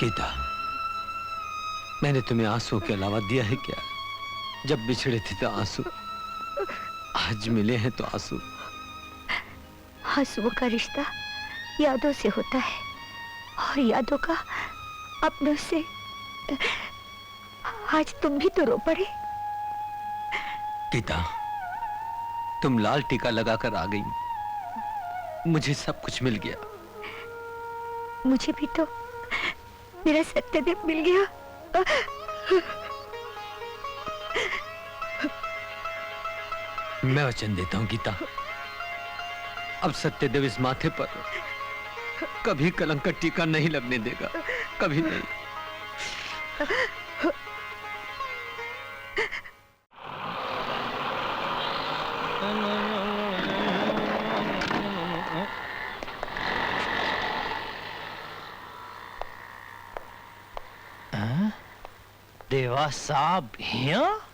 गीता, मैंने तुम्हें आंसू के अलावा दिया है क्या? जब बिछड़े थे तो आंसू, आज मिले हैं तो आंसू। आंसुओं का रिश्ता यादों से होता है और यादों का अपनों से। आज तुम भी तो रो पड़े। गीता, तुम लाल टीका लगाकर आ गई, मुझे सब कुछ मिल गया। मुझे भी तो मेरा सत्यदेव मिल गया। मैं वचन देता हूं गीता, अब सत्यदेव इस माथे पर कभी कलंक का टीका नहीं लगने देगा, कभी नहीं। देवा साहब यहाँ?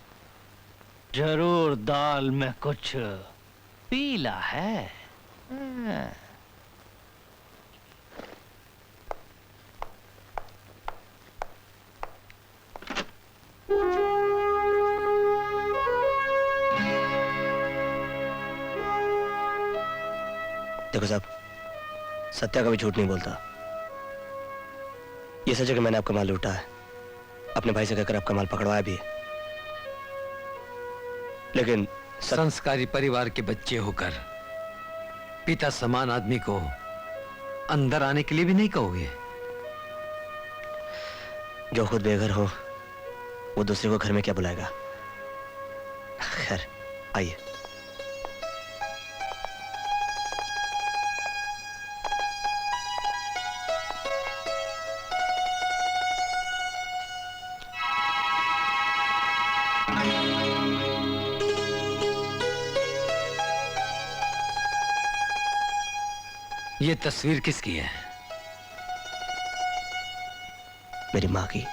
जरूर दाल में कुछ पीला है। देखो साहब, सत्या कभी झूठ नहीं बोलता। ये सच है कि मैंने आपका माल लूटा है, अपने भाई से कहकर आपका माल पकड़वाया भी है, लेकिन संस्कारी परिवार के बच्चे होकर पिता समान आदमी को अंदर आने के लिए भी नहीं कहोगे? जो खुद बेघर हो वो दूसरे को घर में क्या बुलाएगा। खैर आइए। ये तस्वीर किसकी है? मेरी माँ की।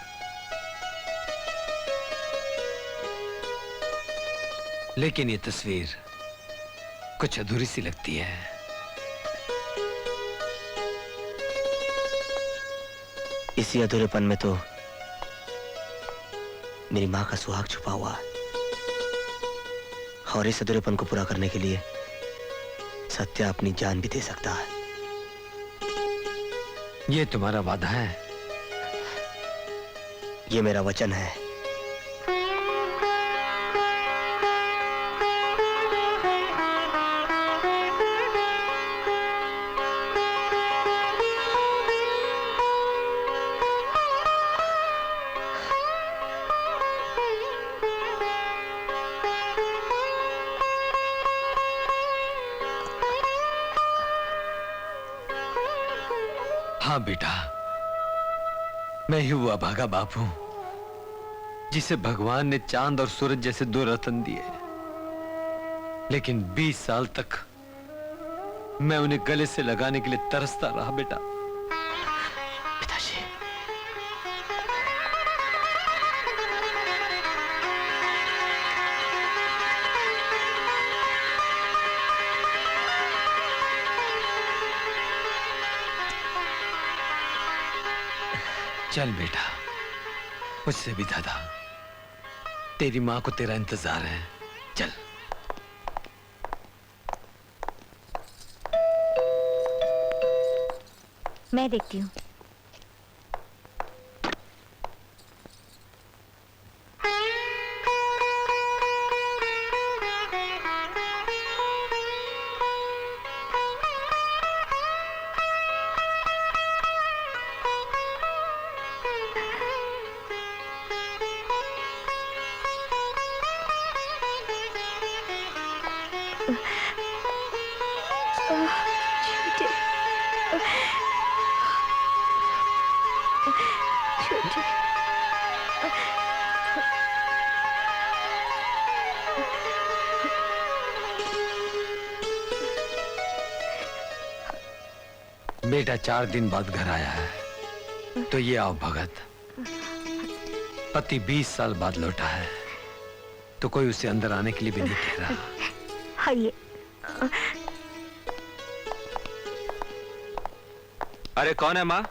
लेकिन ये तस्वीर कुछ अधूरी सी लगती है। इसी अधूरेपन में तो मेरी माँ का सुहाग छुपा हुआ है, और इस अधूरेपन को पूरा करने के लिए सत्या अपनी जान भी दे सकता है। ये तुम्हारा वादा है? ये मेरा वचन है। हाँ बेटा, मैं ही वो अभागा बाप हूं जिसे भगवान ने चांद और सूरज जैसे दो रतन दिए, लेकिन 20 साल तक मैं उन्हें गले से लगाने के लिए तरसता रहा। बेटा, पिताजी, चल बेटा, मुझसे भी दादा, तेरी माँ को तेरा इंतजार है। चल। मैं देखती हूँ। बेटा 4 दिन बाद घर आया है तो ये आओ भगत। पति 20 साल बाद लौटा है तो कोई उसे अंदर आने के लिए भी नहीं कह रहा। आइए। अरे कौन है माँ?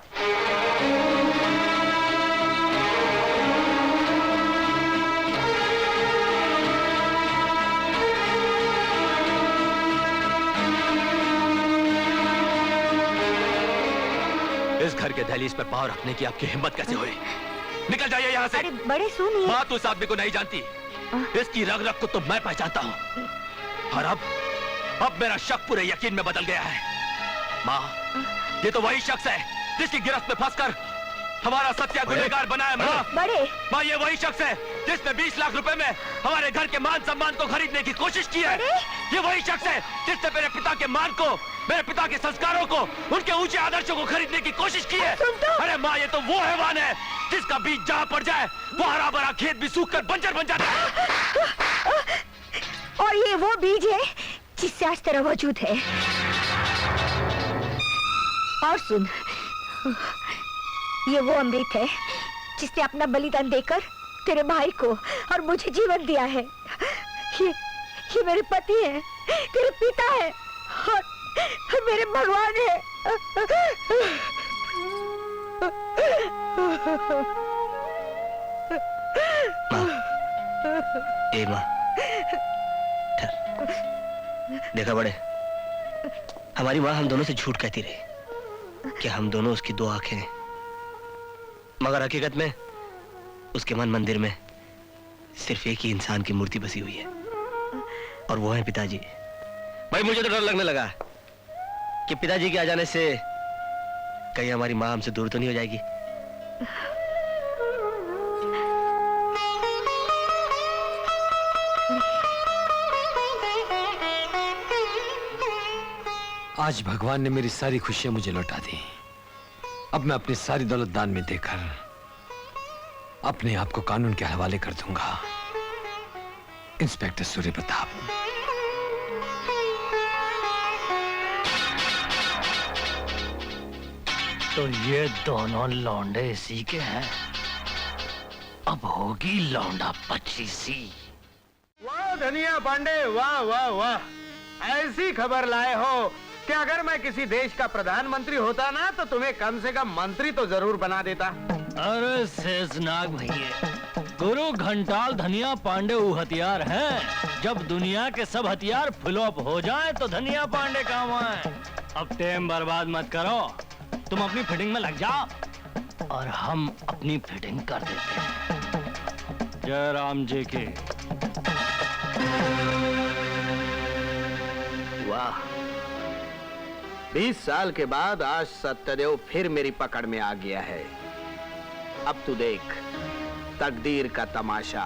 के दहलीज पे पांव रखने की आपकी हिम्मत कैसे हुई? निकल जाइए यहाँ से। अरे बड़े सुनिए। माँ तो इस आदमी को नहीं जानती, इसकी रग रग को तो मैं पहचानता हूँ। और अब मेरा शक पूरे यकीन में बदल गया है। माँ, ये तो वही शख्स है जिसकी गिरफ्त में फंसकर हमारा सत्या गुनहगार बना है। माँ, माँ, ये वही शख्स है जिसने 20 लाख रुपए में हमारे घर के मान सम्मान को खरीदने की कोशिश की है। ये वही शख्स है जिसने मेरे पिता के मान को, मेरे पिता के संस्कारों को, उनके ऊंचे आदर्शों को खरीदने की कोशिश की है। अरे माँ, ये तो वो हैवान है जिसका बीज जहाँ पड़ जाए वो हरा भरा खेत भी सूख कर बंजर बन जाता है। और ये वो बीज है जिससे आज तेरा वजूद है। और सुन, ये वो अमृत है जिसने अपना बलिदान देकर तेरे भाई को और मुझे जीवन दिया है। ये मेरे पति है, तेरे पिता है और मेरे भगवान है। माँ, ए माँ, देखा बड़े, हमारी माँ हम दोनों से झूठ कहती रही कि हम दोनों उसकी दो आंखें हैं, मगर हकीकत में उसके मन मंदिर में सिर्फ एक ही इंसान की मूर्ति बसी हुई है, और वो है पिताजी। भाई मुझे तो डर लगने लगा कि पिताजी के आ जाने से कहीं हमारी माँ हमसे दूर तो नहीं हो जाएगी। आज भगवान ने मेरी सारी खुशियां मुझे लौटा दी। अब मैं अपनी सारी दौलत दान में देकर अपने आप को कानून के हवाले कर दूंगा। इंस्पेक्टर सूर्य प्रताप। तो ये दोनों लौंडे इसी के हैं। अब होगी लौंडा पच्चीसी। वाह धनिया पांडे, वाह वाह वाह, ऐसी खबर लाए हो कि अगर मैं किसी देश का प्रधानमंत्री होता ना तो तुम्हें कम से कम मंत्री तो जरूर बना देता। अरे शेषनाग भैया, गुरु घंटाल धनिया पांडे वो हथियार हैं। जब दुनिया के सब हथियार फ्लॉप हो जाएं तो धनिया पांडे काम आए। अब टाइम बर्बाद मत करो, तुम अपनी फिटिंग में लग जाओ और हम अपनी फिटिंग कर देते हैं। जय राम जी की। वाह, 20 साल के बाद आज सत्यदेव फिर मेरी पकड़ में आ गया है। अब तू देख तकदीर का तमाशा।